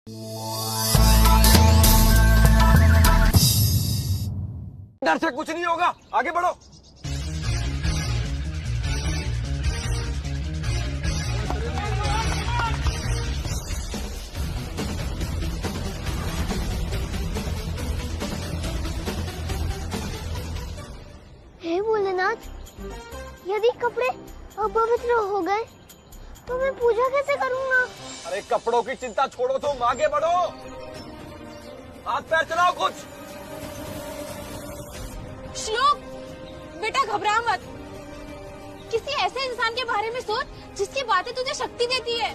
डर से कुछ नहीं होगा, आगे बढ़ो। हे भोलेनाथ, यदि कपड़े अपवित्र हो गए तो मैं पूजा कैसे करूंगा? अरे कपड़ों की चिंता छोड़ो, तुम आगे बढ़ो, हाथ पैर चलाओ कुछ। श्लोक, बेटा घबरा मत। किसी ऐसे इंसान के बारे में सोच जिसकी बातें तुझे शक्ति देती है।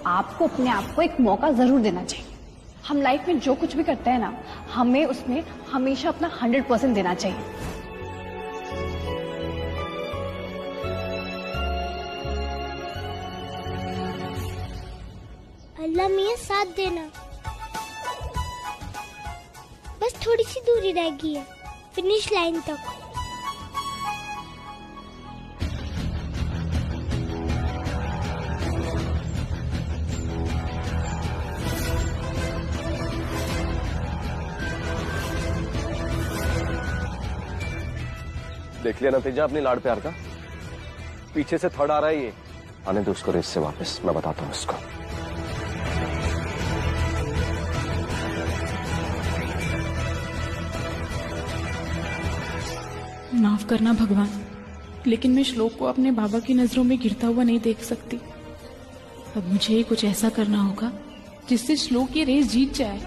आपको अपने आप को एक मौका जरूर देना चाहिए। हम लाइफ में जो कुछ भी करते हैं ना, हमें उसमें हमेशा अपना 100% देना चाहिए। अल्लाह मियां साथ देना। बस थोड़ी सी दूरी रह गई है फिनिश लाइन तक। देख लिया नतीजा अपनी लाड़ प्यार का। पीछे से थर्ड आ रहा है ये, आने दो उसको रेस से वापस, मैं बताता हूँ उसको। माफ करना भगवान, लेकिन मैं श्लोक को अपने बाबा की नजरों में गिरता हुआ नहीं देख सकती। अब मुझे ही कुछ ऐसा करना होगा जिससे श्लोक ये रेस जीत जाए।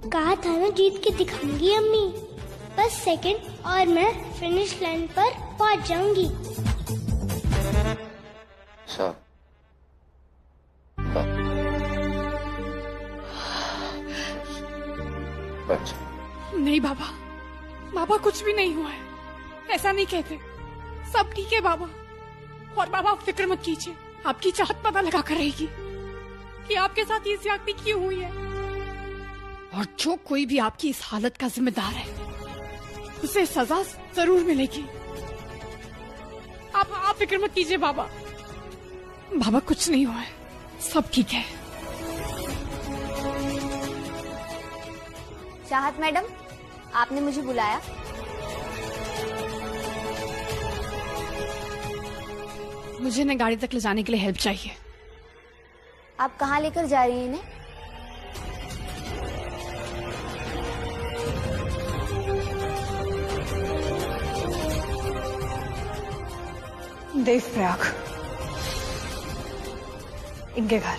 कहा था ना जीत के दिखाऊंगी अम्मी। बस सेकंड और मैं फिनिश लाइन पर पहुंच जाऊंगी। नहीं बाबा, बाबा कुछ भी नहीं हुआ है, ऐसा नहीं कहते। सब ठीक है बाबा। और बाबा आप फिक्र मत कीजिए, आपकी चाहत पता लगा कर रहेगी कि आपके साथ ये ज्यादती क्यों हुई है। और जो कोई भी आपकी इस हालत का जिम्मेदार है उसे सजा जरूर मिलेगी। आप फिक्र मत कीजिए बाबा, बाबा कुछ नहीं हुआ है, सब ठीक है। चाहत मैडम, आपने मुझे बुलाया? मुझे ना गाड़ी तक ले जाने के लिए हेल्प चाहिए। आप कहाँ लेकर जा रही हैं इन्हें? देवप्रयाग, इनके घर।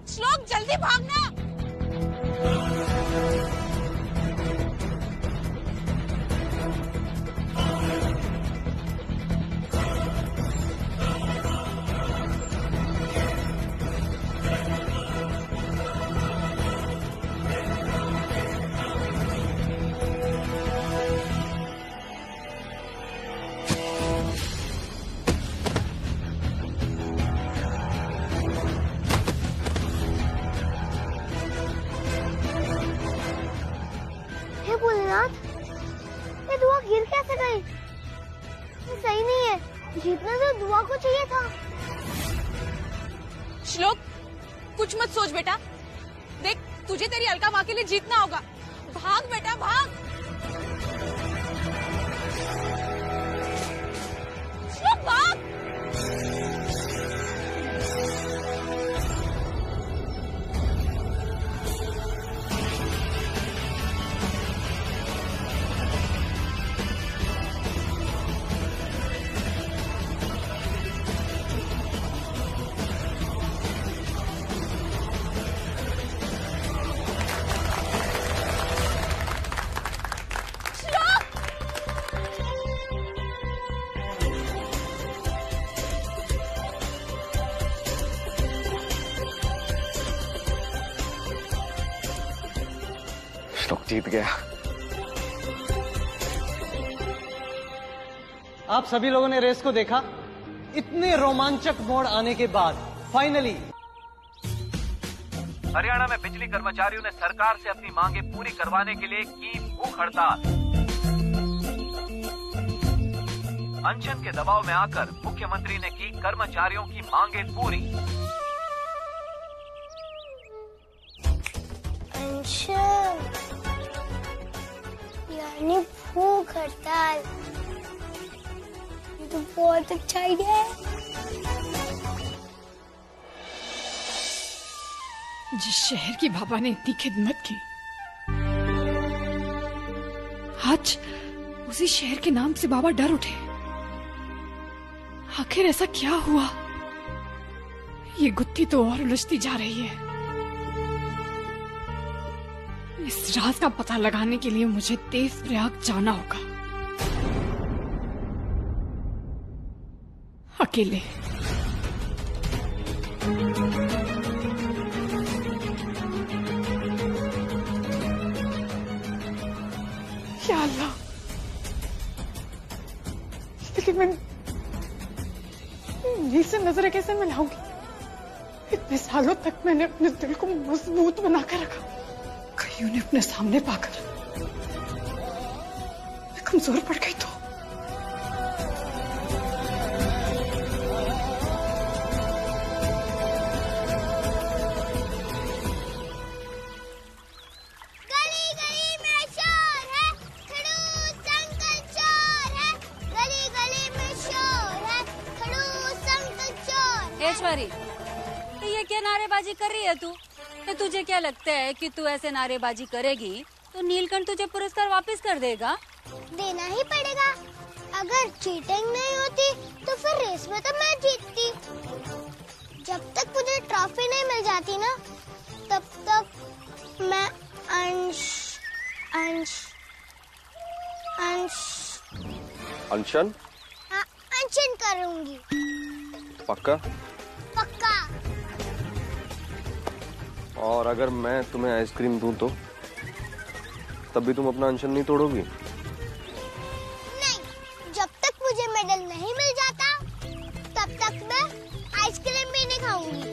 श्लोक जल्दी भागना। हे भोलेनाथ, ये दुआ गिर कैसे गई? ये सही नहीं है, जीतना तो दुआ को चाहिए था। श्लोक, कुछ मत सोच बेटा। देख, तुझे तेरी अलका माँ के लिए जीतना होगा। भाग बेटा भाग। श्लोक भाग। श्लोक जीत गया। आप सभी लोगों ने रेस को देखा? इतने रोमांचक मोड़ आने के बाद फाइनली हरियाणा में बिजली कर्मचारियों ने सरकार से अपनी मांगे पूरी करवाने के लिए की भूख हड़ताल। अनशन के दबाव में आकर मुख्यमंत्री ने की कर्मचारियों की मांगे पूरी। अनशन यानी भूख हड़ताल, तो बहुत अच्छा आइडिया है। जिस शहर की बाबा ने इतनी खिदमत की, आज उसी शहर के नाम से बाबा डर उठे। आखिर ऐसा क्या हुआ? ये गुत्थी तो और उलझती जा रही है। इस राज का पता लगाने के लिए मुझे देवप्रयाग जाना होगा, अकेले। या अल्लाह, लेकिन मैं नील से नजरें कैसे मिलाऊंगी? इतने सालों तक मैंने अपने दिल को मजबूत बनाकर रखा, कहीं उन्हें अपने सामने पाकर मैं कमजोर पड़ गई तो। ऐश्वरी, ये क्या नारेबाजी कर रही है तू? तो तुझे क्या लगता है कि तू ऐसे नारेबाजी करेगी तो नीलकंठ तुझे पुरस्कार वापस कर देगा? देना ही पड़ेगा। अगर चीटिंग नहीं होती तो फिर रेस में तो मैं जीतती। जब तक मुझे ट्रॉफी नहीं मिल जाती ना, तब तक मैं अनशन अनशन करूंगी। पक्का? पक्का। और अगर मैं तुम्हें आइसक्रीम दूं तो तब भी तुम अपना अनशन नहीं तोड़ोगी? नहीं, जब तक मुझे मेडल नहीं मिल जाता तब तक मैं आइसक्रीम भी नहीं खाऊंगी।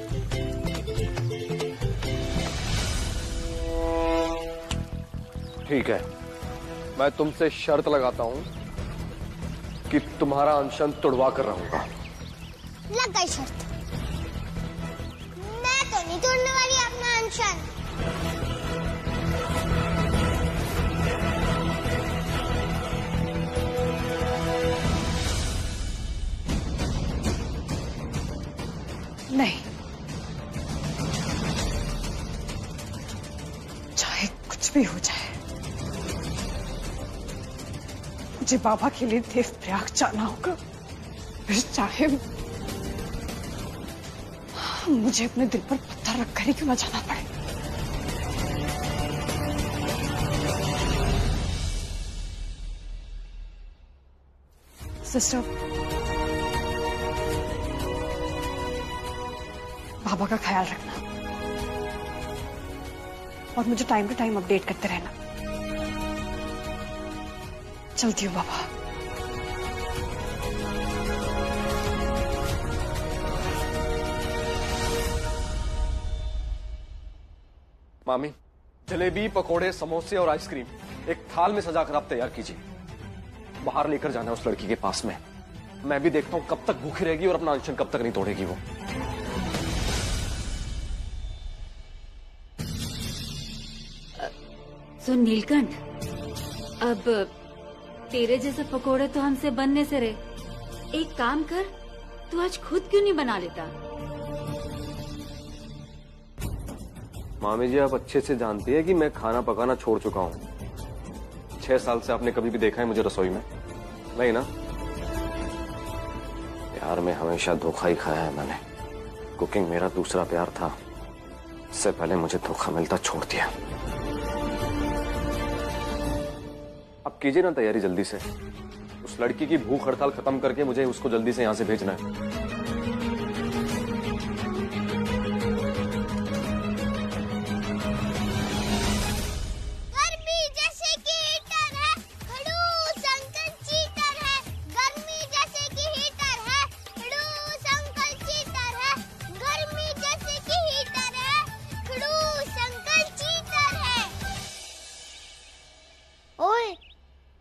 ठीक है, मैं तुमसे शर्त लगाता हूं कि तुम्हारा अनशन तुड़वा कर रहूंगा। लग गई शर्त। मैं तो नहीं तोड़ने वाली अपना अनशन। नहीं, चाहे कुछ भी हो जाए, मुझे बाबा के लिए देवप्रयाग जाना होगा। फिर चाहे मुझे अपने दिल पर पत्थर रखकर ही क्यों न जाना पड़े। सिस्टर, बाबा का ख्याल रखना और मुझे टाइम टू टाइम अपडेट करते रहना। चलती हूँ बाबा। मामी, जलेबी, पकोड़े, समोसे और आइसक्रीम एक थाल में सजाकर आप तैयार कीजिए। बाहर लेकर जाना है उस लड़की के पास में। मैं भी देखता हूं कब तक भूखी रहेगी और अपना अनशन कब तक नहीं तोड़ेगी वो। सुन नीलकंठ, अब तेरे जैसे पकोड़े तो हमसे बनने से रहे। एक काम कर, तू आज खुद क्यों नहीं बना लेता? मामी जी, आप अच्छे से जानती है कि मैं खाना पकाना छोड़ चुका हूँ। 6 साल से आपने कभी भी देखा है मुझे रसोई में? नहीं ना? प्यार में हमेशा धोखा ही खाया है मैंने। कुकिंग मेरा दूसरा प्यार था। इससे पहले मुझे धोखा मिलता छोड़ दिया। अब कीजिए ना तैयारी जल्दी से। उस लड़की की भूख हड़ताल खत्म करके मुझे उसको जल्दी से यहाँ से भेजना है। गर्मी जैसे कि हीटर है, खड़ूस अंकल चीटर है। गर्मी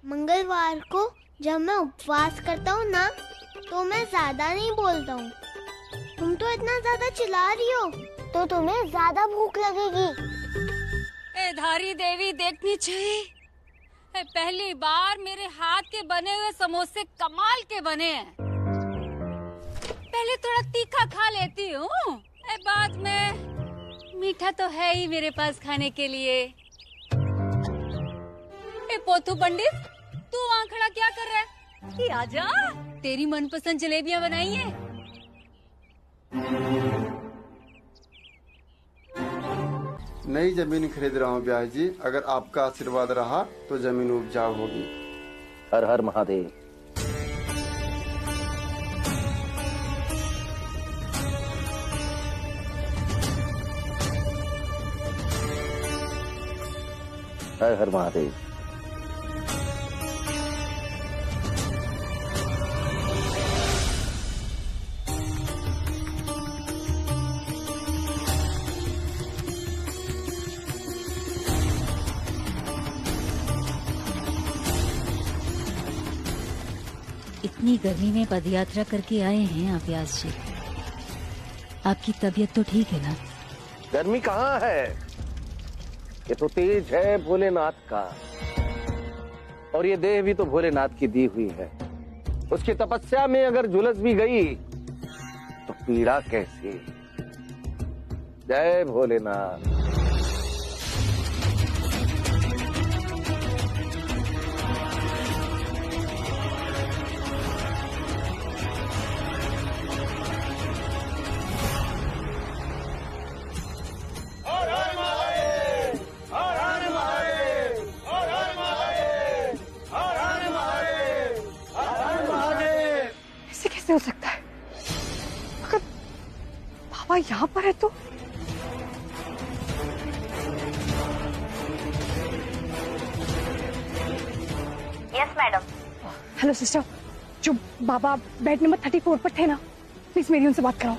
मंगलवार को जब मैं उपवास करता हूँ ना, तो मैं ज्यादा नहीं बोलता हूँ। तुम तो इतना ज्यादा चिल्ला रही हो, तो तुम्हें ज्यादा भूख लगेगी। ए धारी देवी देखनी चाहिए। पहली बार मेरे हाथ के बने हुए समोसे कमाल के बने हैं। पहले थोड़ा तीखा खा लेती हूँ, बाद में मीठा तो है ही मेरे पास खाने के लिए। ए पोथू पंडित, तू वहाँ खड़ा क्या कर रहा है? कि आजा, तेरी मनपसंद जलेबियाँ बनाई हैं। नई जमीन खरीद रहा हूँ ब्याह जी, अगर आपका आशीर्वाद रहा तो जमीन उपजाऊ होगी। हर हर महादेव। हर हर महादेव। इतनी गर्मी में पदयात्रा करके आए हैं आप व्यास जी। आपकी तबीयत तो ठीक है ना? गर्मी कहाँ है, ये तो तेज है भोलेनाथ का, और ये देह भी तो भोलेनाथ की दी हुई है। उसकी तपस्या में अगर झुलस भी गई तो पीड़ा कैसी। जय भोलेनाथ। हो सकता है? अगर बाबा यहाँ पर है तो? Yes madam. हेलो सिस्टर, जो बाबा बेड नंबर 34 पर थे ना, प्लीज मेरी उनसे बात कराओ।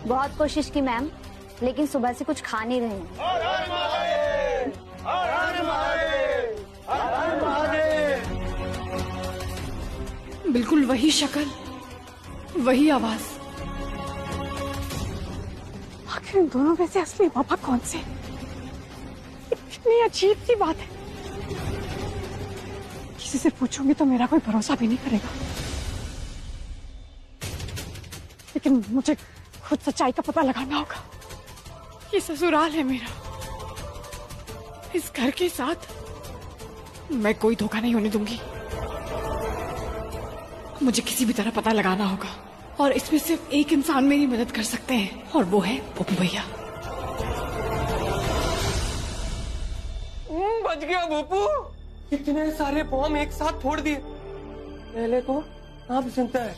बहुत कोशिश की मैम, लेकिन सुबह से कुछ खा नहीं रहे हैं। बिल्कुल वही शक्ल, वही आवाज। आखिर इन दोनों में से असली पापा कौन से? इतनी अजीब सी बात है, किसी से पूछूंगी तो मेरा कोई भरोसा भी नहीं करेगा। लेकिन मुझे खुद सच्चाई का पता लगाना होगा। ये ससुराल है मेरा, इस घर के साथ मैं कोई धोखा नहीं होने दूंगी। मुझे किसी भी तरह पता लगाना होगा, और इसमें सिर्फ एक इंसान मेरी मदद कर सकते हैं, और वो है पप्पू भैया। बच गया भूपू। इतने सारे बॉम्ब एक साथ फोड़ दिए। पहले तो आप सुनता है,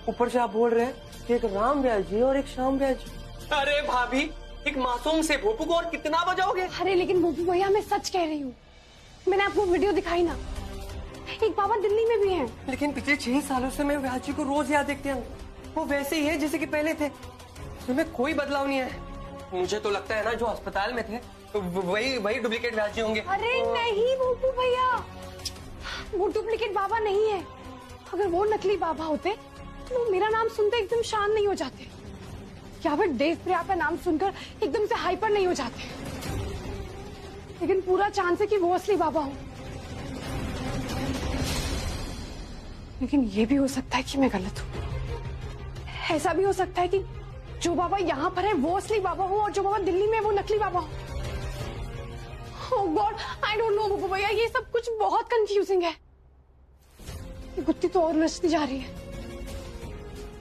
ऊपर से आप बोल रहे हैं कि एक राम ब्याह जी और एक श्याम ब्याह जी। अरे भाभी, एक मासूम से भूपू को और कितना बजाओगे? अरे लेकिन भूपू भैया, मैं सच कह रही हूँ, मैंने आपको वीडियो दिखाई ना, एक बाबा दिल्ली में भी हैं। लेकिन पिछले 6 सालों से मैं व्यास जी को रोज याद देखते हैं, वो वैसे ही है जैसे कि पहले थे, उसमें कोई बदलाव नहीं है। मुझे तो लगता है ना, जो अस्पताल में थे तो वही डुप्लीकेट व्यास जी होंगे। अरे नहीं भूपू भैया, वो डुप्लीकेट बाबा नहीं है। अगर वो नकली बाबा होते तो वो मेरा नाम सुनते एकदम शांत नहीं हो जाते, या फिर देव प्रिया का नाम सुनकर एकदम से हाइपर नहीं हो जाते। लेकिन पूरा चांस है कि वो असली बाबा हो। लेकिन ये भी हो सकता है कि मैं गलत हूँ। ऐसा भी हो सकता है कि जो बाबा यहाँ पर है वो असली बाबा हो, और जो बाबा दिल्ली में है वो नकली बाबा हो। ओह गॉड, आई डोंट नो भूपू भैया, ये सब कुछ बहुत कंफ्यूजिंग है। ये गुत्थी तो और उलझती जा रही है,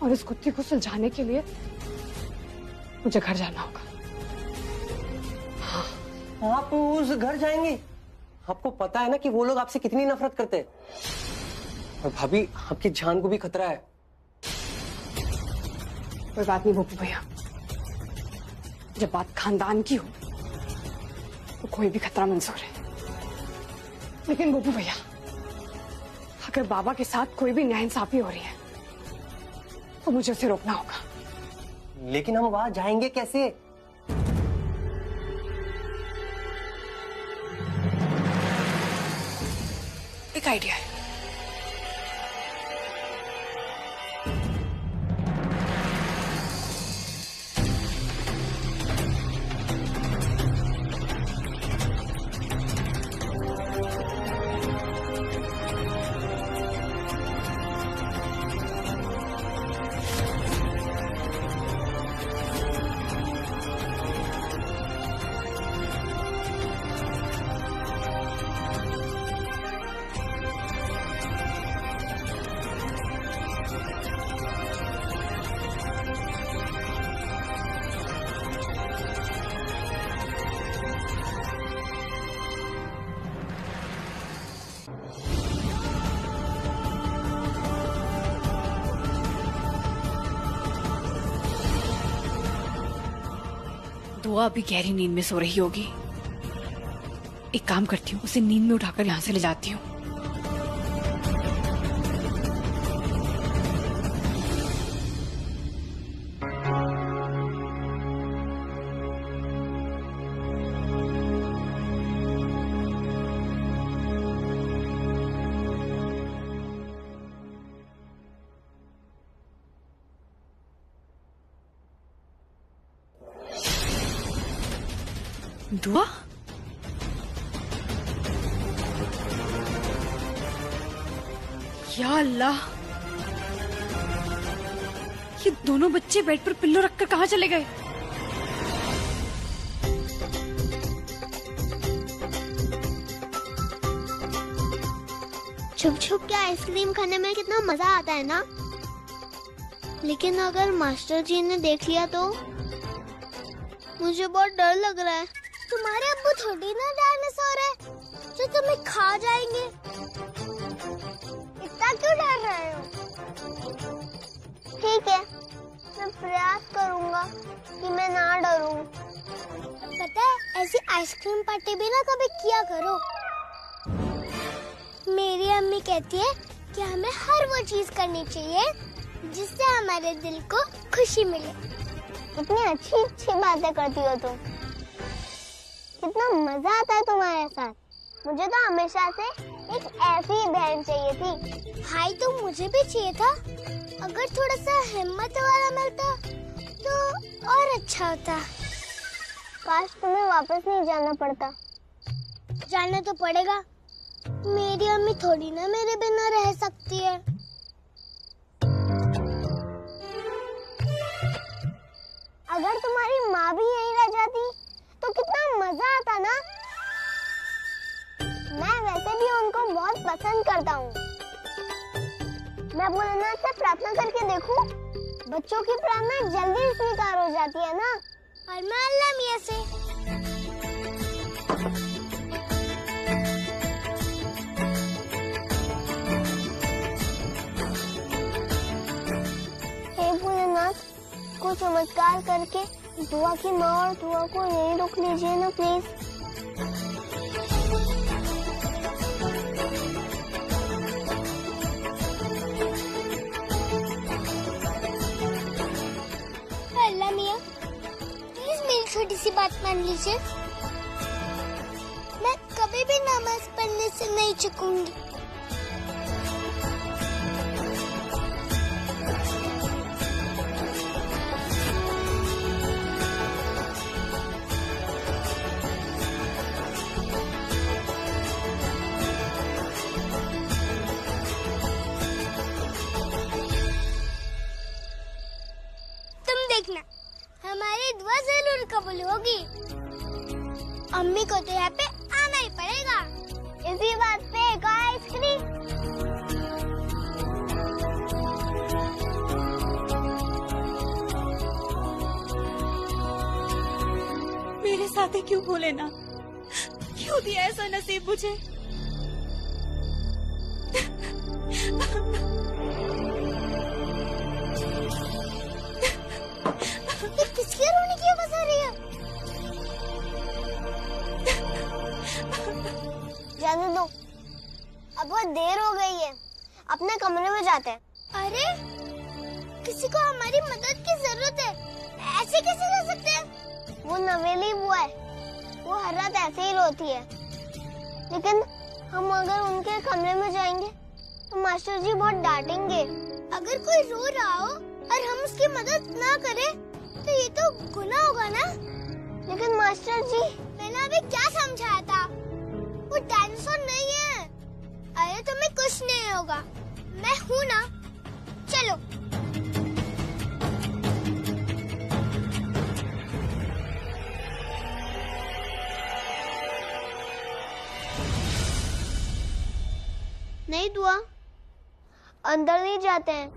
और इस गुत्थी को सुलझाने के लिए मुझे घर जाना होगा। आप उस घर जाएंगे? आपको पता है ना कि वो लोग आपसे कितनी नफरत करते हैं, और भाभी आपकी जान को भी खतरा है। कोई बात नहीं भूपू भैया, जब बात खानदान की हो तो कोई भी खतरा मंजूर है, लेकिन गोपू भैया, अगर बाबा के साथ कोई भी नाइंसाफी हो रही है तो मुझे उसे रोकना होगा। लेकिन हम वहां जाएंगे कैसे? एक आइडिया है। दुआ अभी गहरी नींद में सो रही होगी। एक काम करती हूँ, उसे नींद में उठाकर यहाँ से ले जाती हूँ। दुआ, या अल्लाह, ये दोनों बच्चे बेड पर पिल्लो रखकर कहाँ चले गए? छुप छुप के आइसक्रीम खाने में कितना मजा आता है ना। लेकिन अगर मास्टर जी ने देख लिया तो मुझे बहुत डर लग रहा है। तुम्हारे अब्बू थोड़ी ना डायनासोर है जो तुम्हें खा जाएंगे। इतना क्यों डर रहे हो? ठीक है, मैं प्रयास करूंगा कि मैं ना डरूं। पता है, ऐसी आइसक्रीम पार्टी भी ना कभी किया करो। मेरी अम्मी कहती है कि हमें हर वो चीज करनी चाहिए जिससे हमारे दिल को खुशी मिले। इतनी अच्छी अच्छी बातें करती हो तुम, कितना मजा आता है तुम्हारे साथ। मुझे तो हमेशा से एक ऐसी ही बहन चाहिए थी। भाई तो मुझे भी चाहिए था। अगर थोड़ा सा हिम्मत वाला मिलता तो और अच्छा होता। काश तुम्हें वापस नहीं जाना पड़ता। जाना तो पड़ेगा, मेरी अम्मी थोड़ी ना मेरे बिना रह सकती है। अगर तुम्हारी माँ भी यहीं रह जाती तो कितना मजा आता ना। मैं वैसे भी उनको बहुत पसंद करता हूँ। मैं भोलेनाथ से प्रार्थना करके देखूं, बच्चों की प्रार्थना जल्दी स्वीकार हो जाती है ना। और मैं अल्लाह मियां से हे भोलेनाथ, को चमत्कार करके दुआ की माँ और दुआ को यहीं रोक लीजिए ना प्लीज। अल्लाह मियां, प्लीज मेरी छोटी सी बात मान लीजिए। मैं कभी भी नमाज पढ़ने से नहीं चूकूंगी। हमारी दुआ जरूर कबूल होगी। अम्मी को तो यहाँ पे आना ही पड़ेगा। इसी बात पे एक आइसक्रीम। मेरे साथ ही क्यों बोले ना, क्यों दिया ऐसा नसीब मुझे? किसके रोने की आवाज आ रही है? जाने दो, अब बहुत देर हो गई है, अपने कमरे में जाते हैं। अरे किसी को हमारी मदद की जरूरत है, ऐसे कैसे कर सकते हैं? वो नवेली बुआ है, वो हर रात ऐसे ही रोती है, लेकिन हम अगर उनके कमरे में जाएंगे तो मास्टर जी बहुत डांटेंगे। अगर कोई रो रहा हो और हम उसकी मदद ना करें तो ये तो गुनाह होगा ना। लेकिन मास्टर जी, मैंने अभी क्या समझाया था, वो डायनासोर नहीं है। अरे तुम्हें कुछ नहीं होगा, मैं हूँ ना, चलो। नहीं दुआ, अंदर नहीं जाते हैं।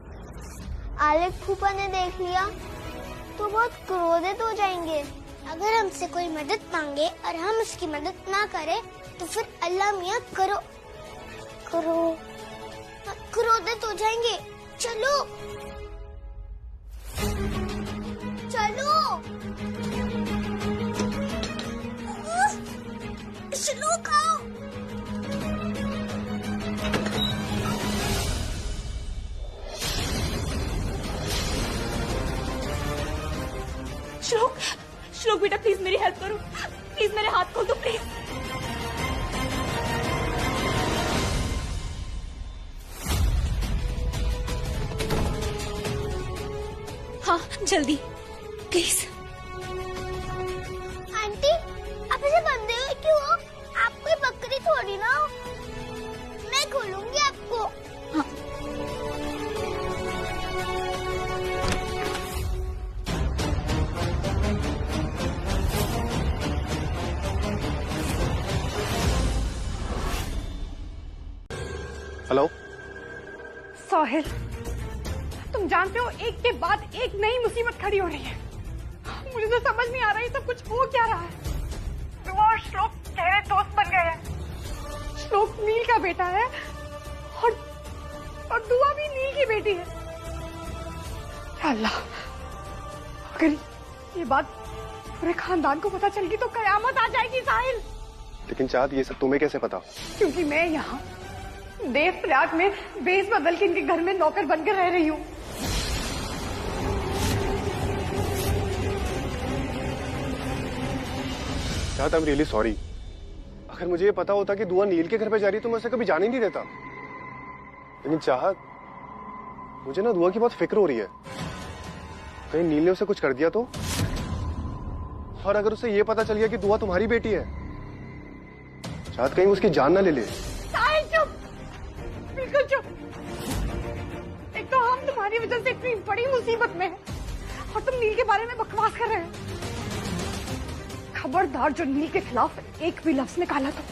आलिफ फूफा ने देख लिया तो बहुत क्रोधित हो जाएंगे। अगर हमसे कोई मदद मांगे और हम उसकी मदद ना करें तो फिर अल्लाह मियाँ क्रोधित हो जाएंगे। चलो चलो चलो, खाओ। श्लोक बेटा, प्लीज मेरी हेल्प करो, प्लीज मेरे हाथ खोल दो प्लीज। हाँ जल्दी प्लीज। आंटी, आप इसे बंदे हुए क्यों हो? आप कोई बकरी थोड़ी ना हो, मैं खोलूंगी आपको। हाँ। हेलो साहिल, तुम जानते हो एक के बाद एक नई मुसीबत खड़ी हो रही है। मुझे तो समझ नहीं आ रहा है सब कुछ हो क्या रहा है। दुआ और श्लोक गहरे दोस्त बन गए हैं। श्लोक नील का बेटा है और दुआ भी नील की बेटी है। या अल्लाह, अगर ये बात पूरे खानदान को पता चल गई तो कयामत आ जाएगी साहिल। लेकिन चाहत, ये सब तुम्हें कैसे पता? क्योंकि मैं यहाँ देवप्रयाग में वेश बदल के इनके घर में नौकर बनकर रह रही हूँ। चाहत, आई एम रियली सॉरी। अगर मुझे ये पता होता कि दुआ नील के घर पे जा रही है तो मैं उसे कभी जाने नहीं देता। लेकिन चाहत, मुझे ना दुआ की बहुत फिक्र हो रही है। कहीं नील ने उसे कुछ कर दिया तो? और अगर उसे ये पता चल गया कि दुआ तुम्हारी बेटी है, चाहत कहीं उसकी जान ना ले ले। चुप, बिल्कुल चुप। एक तो हम तुम्हारी वजह से इतनी बड़ी मुसीबत में हैं और तुम नील के बारे में बकवास कर रहे हैं। खबरदार जो नील के खिलाफ एक भी लफ्ज निकाला तो।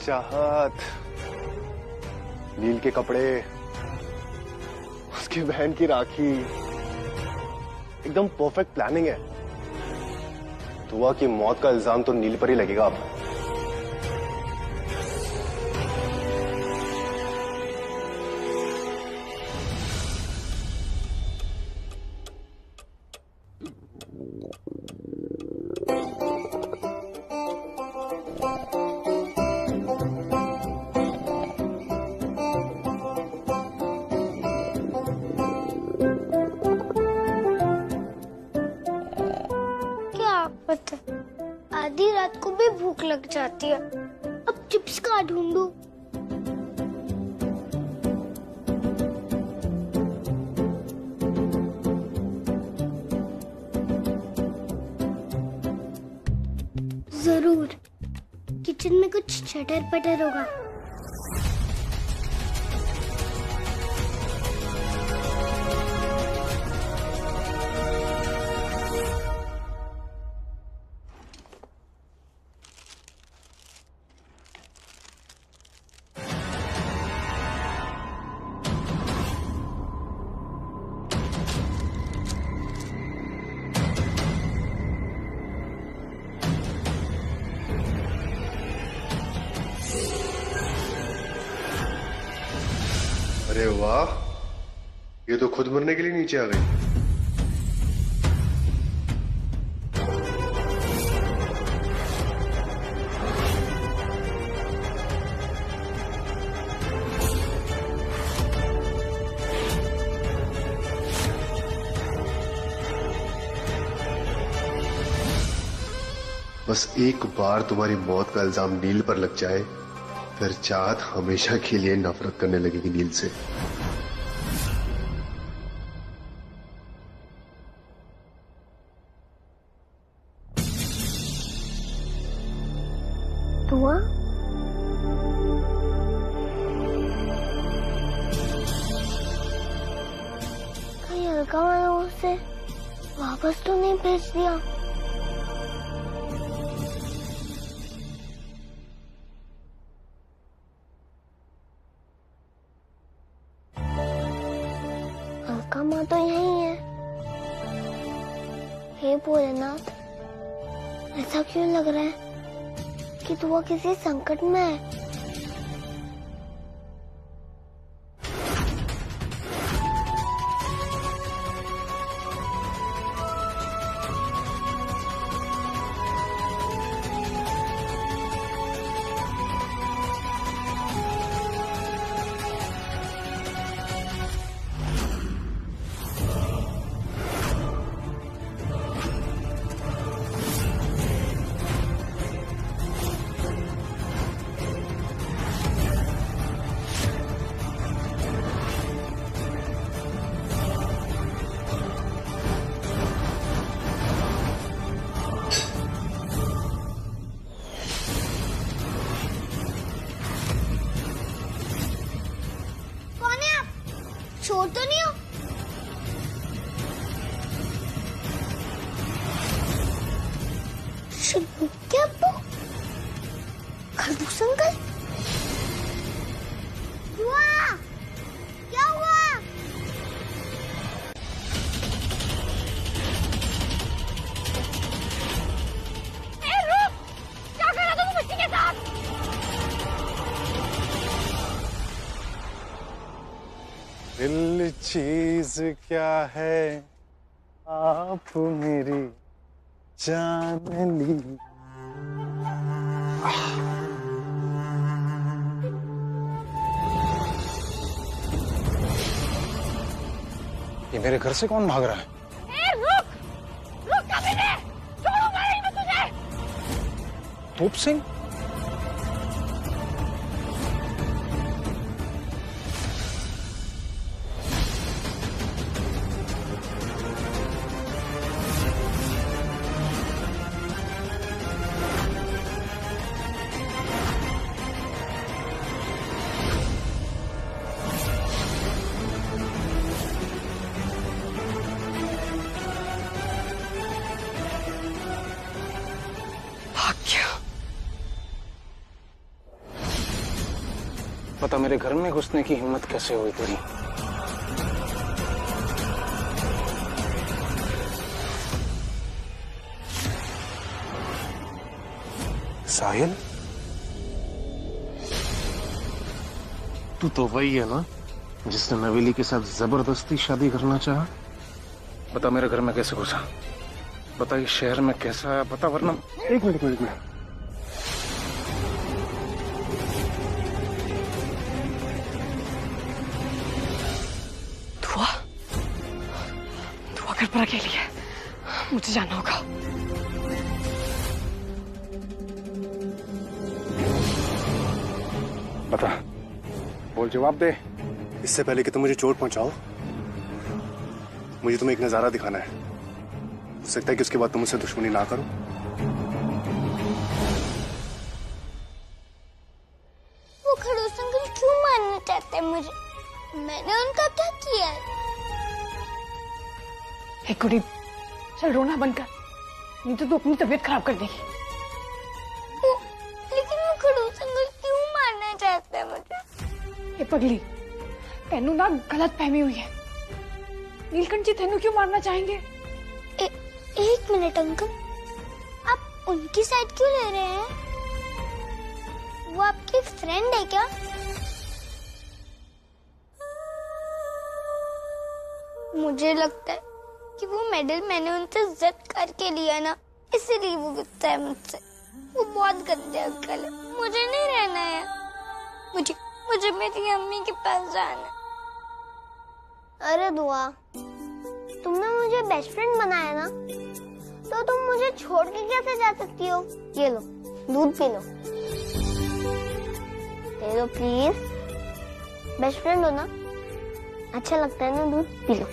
चाहत, नील के कपड़े, उसकी बहन की राखी, एकदम परफेक्ट प्लानिंग है। दुआ की मौत का इल्जाम तो नील पर ही लगेगा अब। आधी रात को भी भूख लग जाती है, अब चिप्स कहाँ ढूंढूं? जरूर किचन में कुछ चटर पटर होगा। अरे वाह, ये तो खुद मरने के लिए नीचे आ गई। बस एक बार तुम्हारी मौत का इल्जाम नील पर लग जाए, फिर चाहत हमेशा के लिए नफरत करने लगेगी नील से। दुआ कहीं अलका मैंने उसे वापस तो नहीं भेज दिया? अलका माँ तो यही है। हे भोलेनाथ, ऐसा क्यों लग रहा है कि दुआ किसी संकट में है? छोड़ तो नहीं हो? क्या वो खरगोश अंकल? हुआ क्या हुआ? रुक! क्या कर रहा था वो बच्ची के साथ? दिल चीज क्या है आप मेरी जान ली। ये मेरे घर से कौन भाग रहा है? रुक! रुक कभी नहीं! छोड़ूंगा नहीं मैं तुझे! धूप सिंह? पता मेरे घर में घुसने की हिम्मत कैसे हुई तेरी? साहिल, तू तो वही है ना जिसने नवेली के साथ जबरदस्ती शादी करना चाहा? बता मेरे घर में कैसे घुसा, बता इस शहर में कैसा आया, बता वरना। एक मिनट घर पर अकेली है, मुझे जाना होगा। बता, बोल, जवाब दे। इससे पहले कि तुम मुझे चोट पहुंचाओ, मुझे तुम्हें एक नजारा दिखाना है। हो सकता है कि उसके बाद तुम मुझसे दुश्मनी ना करो। वो खड़ूस अंकल क्यों मारना चाहते हैं मुझे? मैंने उनका क्या किया है? एक कुड़ी, चल रोना बंद कर, नहीं तो तू अपनी तबीयत खराब कर देगी। लेकिन वो खड़ूस अंकल क्यों मारना चाहते हैं मुझे? ये पगली, तेनू ना गलत फहमी हुई है। नीलकंठ जी तेनू क्यों मारना चाहेंगे? एक मिनट अंकल, आप उनकी साइड क्यों ले रहे हैं? वो आपकी फ्रेंड है क्या? मुझे लगता है कि वो मेडल मैंने उनसे जिद करके लिया ना, इसीलिए वो गुस्सा है मुझसे। वो बहुत गंदे अंकल है, मुझे नहीं रहना है। मुझे मेरी अम्मी के पास जाना है। अरे दुआ, तुमने मुझे बेस्ट फ्रेंड बनाया ना, तो तुम मुझे छोड़ के कैसे जा सकती हो? ये लो, दूध पी लो। दे दो प्लीज, बेस्ट फ्रेंड हो ना, अच्छा लगता है ना दूध, पी लो।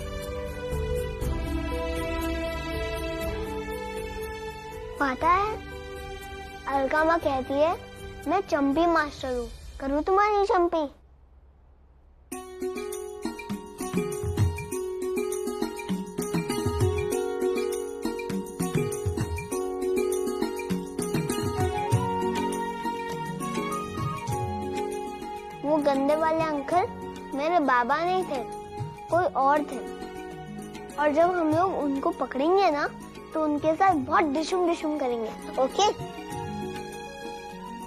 पता है अलका माँ कहती है मैं चंपी मास्टर हूँ, करूँ तुम्हारी चंपी? वो गंदे वाले अंकल मेरे बाबा नहीं थे, कोई और थे। और जब हम लोग उनको पकड़ेंगे ना तो उनके साथ बहुत डिशुम डिशुम करेंगे, ओके?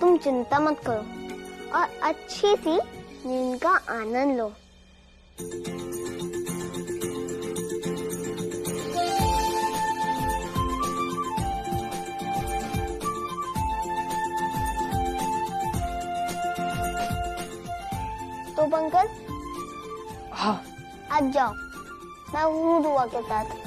तुम चिंता मत करो और अच्छी सी नींद का आनंद लो। तो पंकज, हाँ आज जाओ, मैं हूँ दुआ के साथ।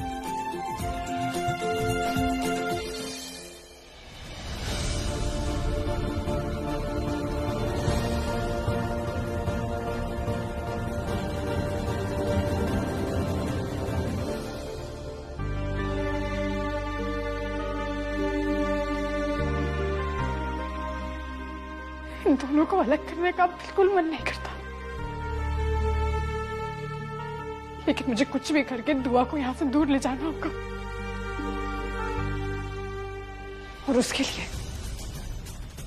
इन दोनों को अलग करने का बिल्कुल मन नहीं करता, लेकिन मुझे कुछ भी करके दुआ को यहाँ से दूर ले जाना होगा। और उसके लिए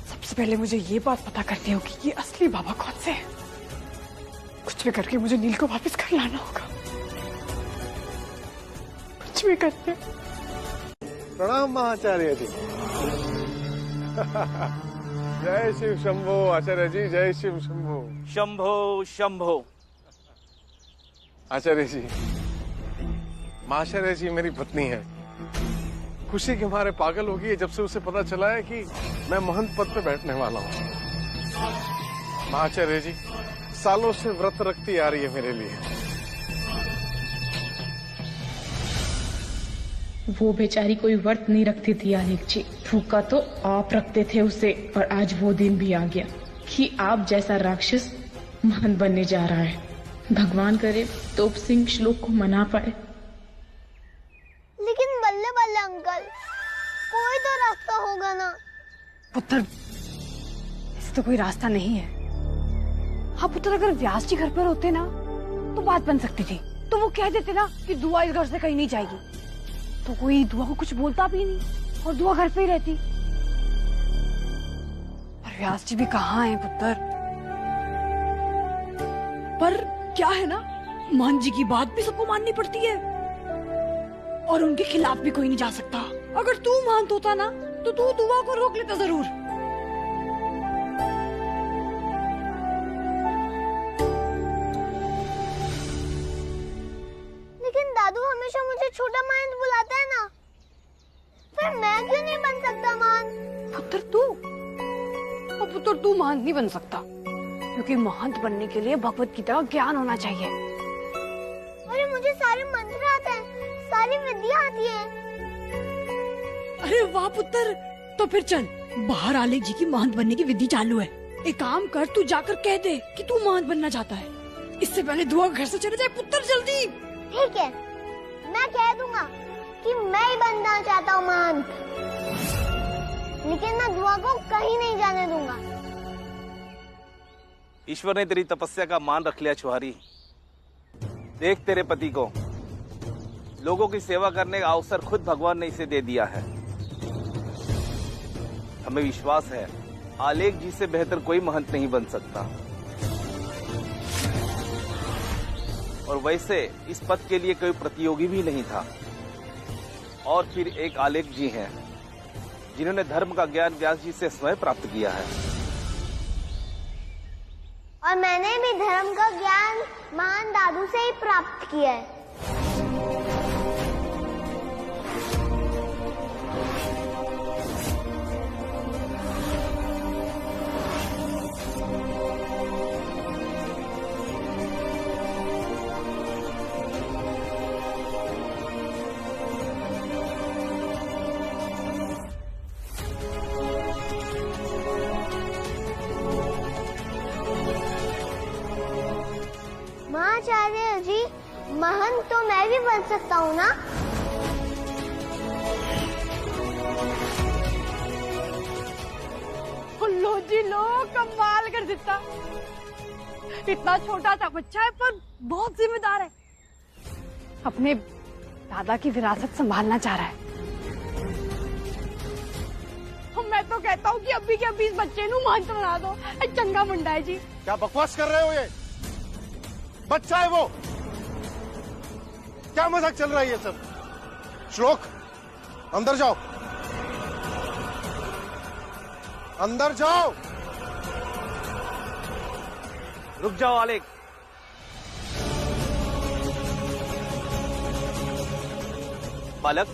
सबसे पहले मुझे ये बात पता करनी होगी कि ये असली बाबा कौन से हैं। कुछ भी करके मुझे नील को वापस कर लाना होगा, कुछ भी करके। प्रणाम महाचार्य जी। जय शिव शंभो आचार्य जी, जय शिव शंभो। शंभो शंभो। आचार्य जी, महाचार्य जी मेरी पत्नी है, खुशी के मारे पागल हो गई है जब से उसे पता चला है कि मैं महंत पद पे बैठने वाला हूँ। महाचार्य जी सालों से व्रत रखती आ रही है मेरे लिए। वो बेचारी कोई व्रत नहीं रखती थी आलेख जी, भूखा तो आप रखते थे उसे। और आज वो दिन भी आ गया कि आप जैसा राक्षस महंत बनने जा रहा है। भगवान करे तोप सिंह श्लोक को मना पाए। लेकिन बल्ले बल्ले अंकल, कोई तो रास्ता होगा ना। पुत्र, ऐसे तो कोई रास्ता नहीं है। हाँ पुत्र, अगर व्यास जी घर पर होते ना तो बात बन सकती थी। तो वो कह देते ना कि दुआ इस घर से कहीं नहीं जाएगी, तो कोई दुआ को कुछ बोलता भी नहीं और दुआ घर पे ही रहती। पर व्यास जी भी कहाँ हैं पुत्र? पर क्या है ना, मान जी की बात भी सबको माननी पड़ती है और उनके खिलाफ भी कोई नहीं जा सकता। अगर तू मानत होता ना तो तू दुआ को रोक लेता जरूर। लेकिन दादू हमेशा मुझे छोटा महंत बुलाता है ना, फिर मैं क्यों नहीं बन सकता महंत? पुत्र तू महंत नहीं बन सकता, क्योंकि महंत बनने के लिए भगवत गीता का ज्ञान होना चाहिए। अरे मुझे सारे मंत्र आते हैं, सारी विद्या आती है। अरे वाह पुत्र, तो फिर चल, बाहर आलेख जी की महंत बनने की विधि चालू है। एक काम कर, तू जाकर कह दे कि तू महंत बनना चाहता है। इससे पहले दुआ घर से चले जाए पुत्र, जल्दी। ठीक है, मैं कह दूंगा कि मैं ही बनना चाहता हूँ महंत, लेकिन मैं दुआ को कहीं नहीं जाने दूंगा। ईश्वर ने तेरी तपस्या का मान रख लिया छुहारी। देख तेरे पति को, लोगों की सेवा करने का अवसर खुद भगवान ने इसे दे दिया है। हमें विश्वास है आलेख जी से बेहतर कोई महंत नहीं बन सकता। और वैसे इस पद के लिए कोई प्रतियोगी भी नहीं था। और फिर एक आलेख जी हैं जिन्होंने धर्म का ज्ञान व्यास जी से स्वयं प्राप्त किया है। और मैंने भी धर्म का ज्ञान महान दादू से ही प्राप्त किया है। बन सकता हूँ ना? लो जी लो, कमाल कर देता। इतना छोटा सा बच्चा है पर बहुत जिम्मेदार है। अपने दादा की विरासत संभालना चाह रहा है। मैं तो कहता हूँ कि अभी के अभी इस बच्चे ਨੂੰ महंत बना दो। चंगा मुंडा है जी। क्या बकवास कर रहे हो? ये बच्चा है वो। क्या मजाक चल रहा है ये सब? श्लोक, अंदर जाओ, अंदर जाओ। रुक जाओ आलेख। बालक,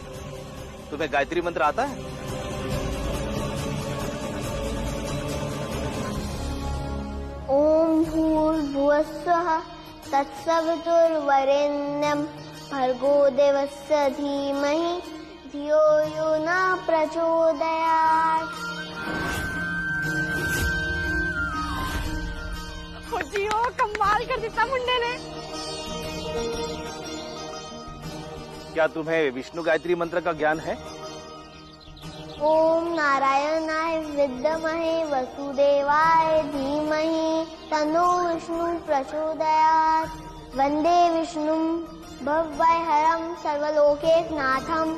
तुम्हें गायत्री मंत्र आता है? ओम भूर्भुवस्सुः तत्सवितुर्वरेण्यं भर्गो देवस्य धीमहि धियो यो न प्रचोदयात्। जियो, कमाल कर देता मुंडे ने। क्या तुम्हें विष्णु गायत्री मंत्र का ज्ञान है? ओम नारायणाय विद्महे वसुदेवाय धीमहि तन्नो विष्णु प्रचोदयात्। वंदे विष्णुं भवभयहरं सर्वलोकैकनाथम्।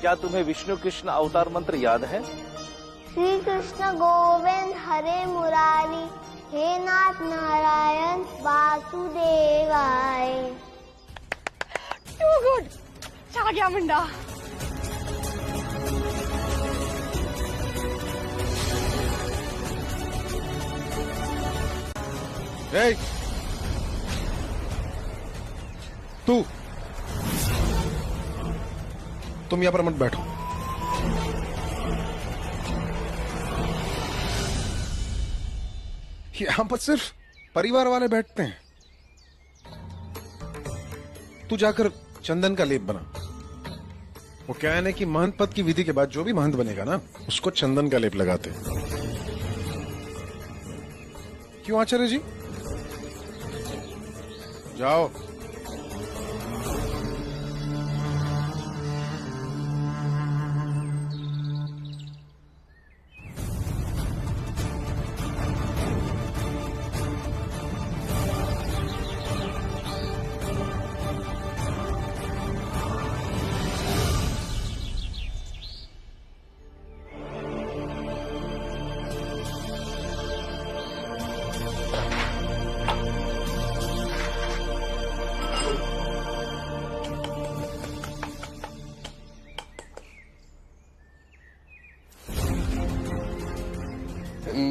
क्या तुम्हें विष्णु कृष्ण अवतार मंत्र याद है? श्री कृष्ण गोविंद हरे मुरारी हे नाथ नारायण वासुदेवाय। टू गुड, छा गया मुंडा। ए, तुम यहां पर मत बैठो। यहां पर सिर्फ परिवार वाले बैठते हैं। तू जाकर चंदन का लेप बना। वो क्या है ना कि महंत पद की विधि के बाद जो भी महंत बनेगा ना, उसको चंदन का लेप लगाते हैं। क्यों आचार्य जी? जाओ।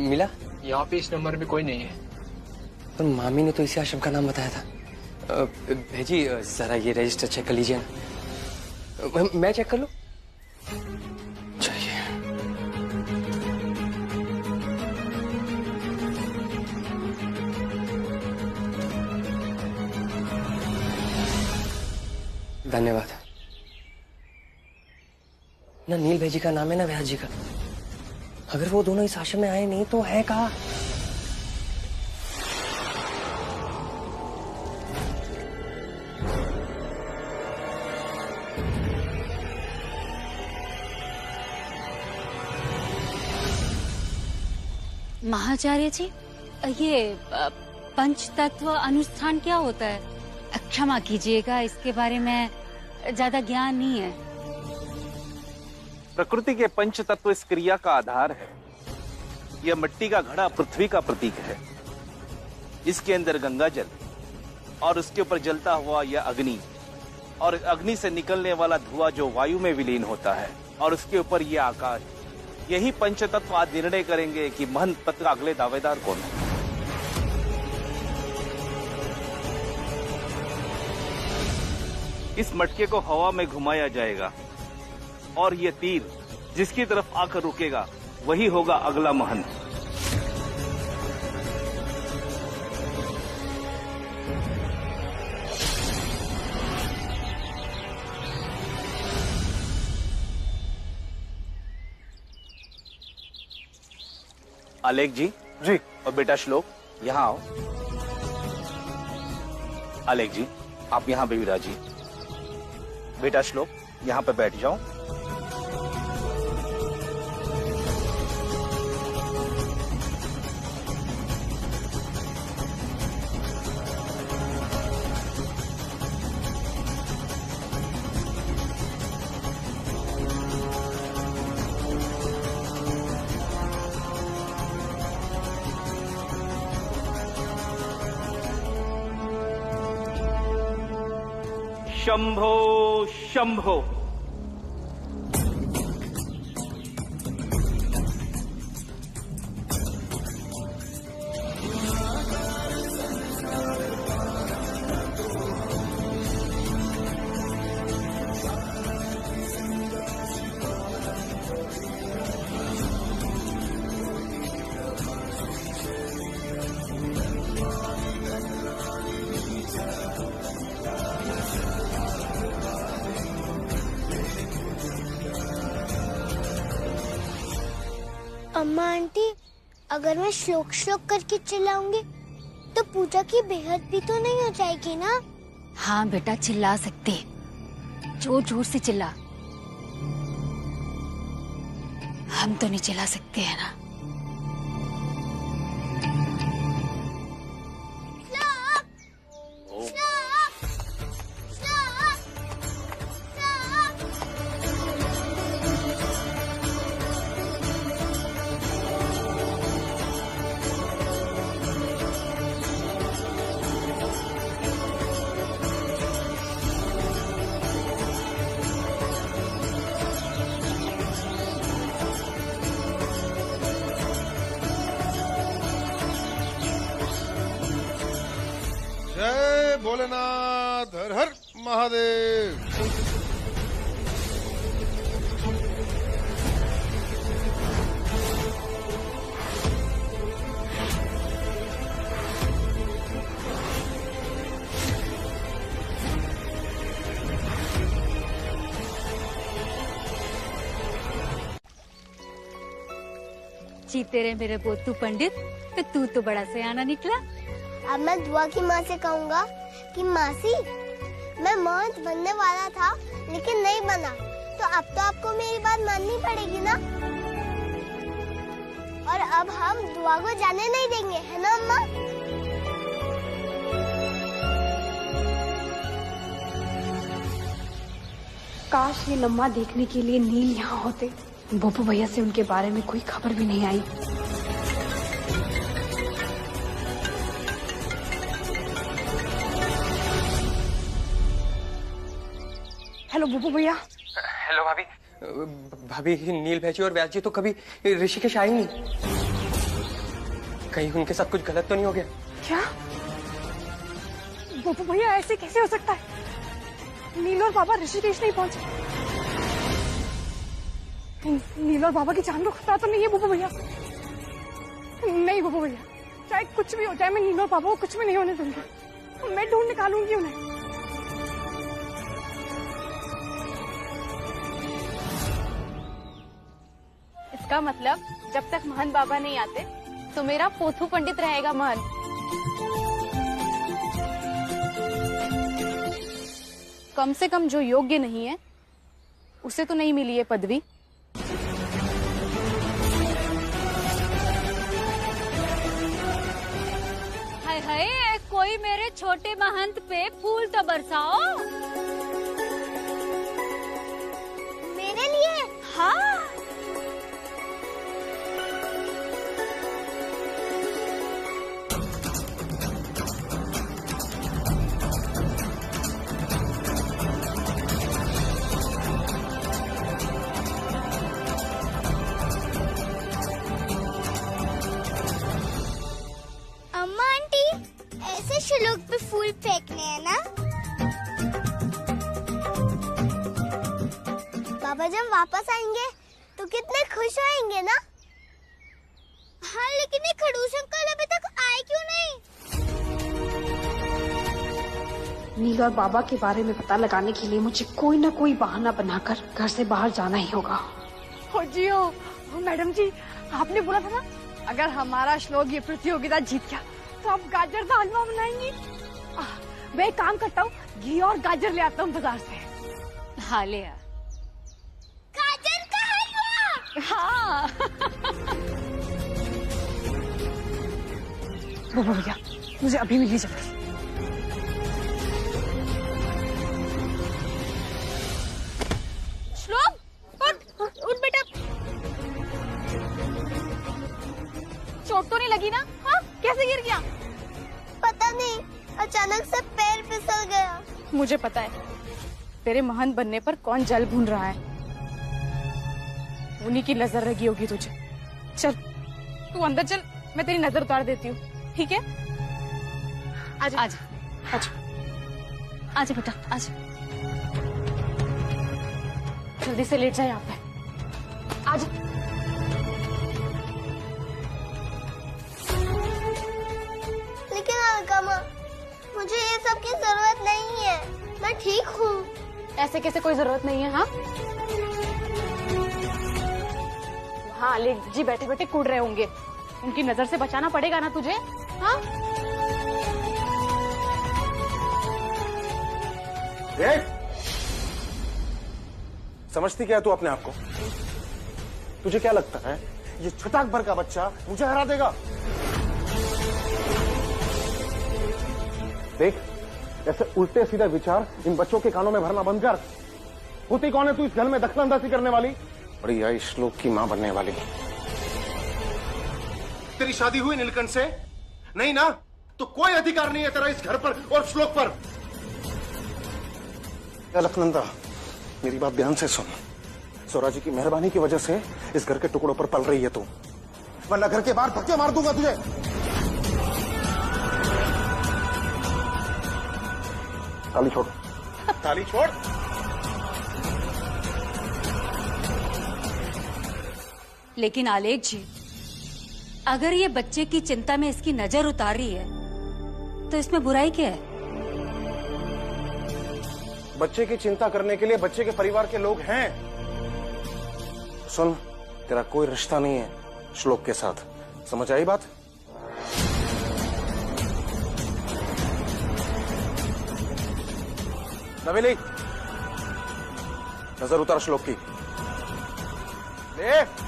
मिला? यहाँ पे इस नंबर में कोई नहीं है। पर मामी ने तो इसी आश्रम का नाम बताया था। भेजी जरा ये रजिस्टर चेक कर लीजिए ना। मैं चेक कर लूं? चाहिए। धन्यवाद। ना नील भेजी का नाम है ना व्यास जी का। अगर वो दोनों इस आश्रम में आए नहीं तो है कहाँ? महाचार्य जी, ये पंच तत्व अनुष्ठान क्या होता है? क्षमा कीजिएगा, इसके बारे में ज्यादा ज्ञान नहीं है। प्रकृति के पंच तत्व इस क्रिया का आधार है। यह मिट्टी का घड़ा पृथ्वी का प्रतीक है। इसके अंदर गंगा जल और उसके ऊपर जलता हुआ यह अग्नि, और अग्नि से निकलने वाला धुआं जो वायु में विलीन होता है, और उसके ऊपर यह आकाश। यही पंच तत्व आज निर्णय करेंगे कि महंत पद का अगले दावेदार कौन है। इस मटके को हवा में घुमाया जाएगा और ये तीर जिसकी तरफ आकर रुकेगा वही होगा अगला महंत। आलेख जी। और बेटा श्लोक, यहाँ आओ। आलेख जी, आप यहाँ पे विराजिए। बेटा श्लोक, यहाँ पे बैठ जाओ। शंभो शंभो। अम्मा आंटी, अगर मैं श्लोक श्लोक करके चिल्लाऊंगी तो पूजा की बेहद भी तो नहीं हो जाएगी ना? हाँ बेटा, चिल्ला सकते, जोर जोर से चिल्ला। हम तो नहीं चिल्ला सकते हैं ना। जय भोलेनाथ, हर हर महादेव। जीते रहे मेरे बोतू पंडित, तू तो बड़ा सयाना निकला। अब मैं दुआ की माँ से कहूँगा कि मासी, मैं महंत बनने वाला था लेकिन नहीं बना, तो अब तो आपको मेरी बात माननी पड़ेगी ना। और अब हम दुआ को जाने नहीं देंगे, है ना अम्मा? काश ये लम्हा देखने के लिए नील यहाँ होते। बोपू भैया से उनके बारे में कोई खबर भी नहीं आई। हेलो बोपू भैया। हेलो भाभी। भाभी, नील भैया जी और व्यास जी तो कभी ऋषिकेश आई नहीं। कहीं उनके साथ कुछ गलत तो नहीं हो गया? क्या बोपू भैया, ऐसे कैसे हो सकता है? नील और बाबा ऋषिकेश नहीं पहुंचे। नील और बाबा की जान को खतरा तो नहीं है बोपू भैया? नहीं बोपू भैया, चाहे कुछ भी हो जाए, मैं नील और बाबा को कुछ भी नहीं होने दूंगी। मैं ढूंढ निकालूंगी उन्हें। इसका मतलब जब तक महंत बाबा नहीं आते तो मेरा पोथू पंडित रहेगा महंत। कम से कम जो योग्य नहीं है उसे तो नहीं मिली है पदवी। हाय हाय, कोई मेरे छोटे महंत पे फूल तो बरसाओ। मेरे लिए? हाँ। अम्मा आंटी, ऐसे श्लोक पे फूल फेंकने हैं ना? बाबा जब वापस आएंगे तो कितने खुश होंगे ना? हाँ, लेकिन ये खड़ूस अंकल अभी तक आए क्यों नहीं? नील और बाबा के बारे में पता लगाने के लिए मुझे कोई ना कोई बहाना बनाकर घर से बाहर जाना ही होगा। हो जी हो मैडम जी, आपने बोला था ना, अगर हमारा श्लोक ये प्रतियोगिता जीत गया तो आप गाजर का हलवा बनाएंगी। मैं एक काम करता हूँ, घी और गाजर ले आता हूँ बाजार से। हाँ ले आ। गाजर का हलवा। हाँ। वो भैया, मुझे अभी मिली जल्दी। श्लोक, उठ बेटा। चोट तो नहीं लगी ना? हाँ, कैसे गिर गया? पता नहीं, अचानक से पैर फिसल गया। मुझे पता है तेरे महंत बनने पर कौन जल भून रहा है। उन्हीं की नजर लगी होगी तुझे। चल तू अंदर चल, मैं तेरी नजर उतार देती हूँ, ठीक है? आजा आजा आजा आजा बेटा आजा। जल्दी से लेट जा यहाँ पे। आजा। लेकिन अलका माँ, मुझे ये सब की जरूरत नहीं है, मैं ठीक हूँ। ऐसे कैसे कोई जरूरत नहीं है? हाँ हाँ, अलेख जी बैठे बैठे कूद रहे होंगे, उनकी नजर से बचाना पड़ेगा ना तुझे। हाँ समझती क्या है तू अपने आप को? तुझे क्या लगता है ये छटाक भर का बच्चा मुझे हरा देगा? देख, ऐसे उल्टे सीधे विचार इन बच्चों के कानों में भरना बंद कर। होती कौन है तू इस घर में दखलंदाजी करने वाली? बड़ी आई श्लोक की मां बनने वाली। तेरी शादी हुई नीलकंठ से? नहीं ना? तो कोई अधिकार नहीं है तेरा इस घर पर और श्लोक पर। अलकनंदा, मेरी बात ध्यान से सुन। स्वराजी की मेहरबानी की वजह से इस घर के टुकड़ों पर पल रही है तू, वरना घर के बाहर धक्के मार दूंगा तुझे। ताली छोड़, ताली छोड़। लेकिन आलेख जी, अगर ये बच्चे की चिंता में इसकी नजर उतार रही है तो इसमें बुराई क्या है? बच्चे की चिंता करने के लिए बच्चे के परिवार के लोग हैं। सुन, तेरा कोई रिश्ता नहीं है श्लोक के साथ, समझ आई बात? नवेली, नजर उतार श्लोक की। ले।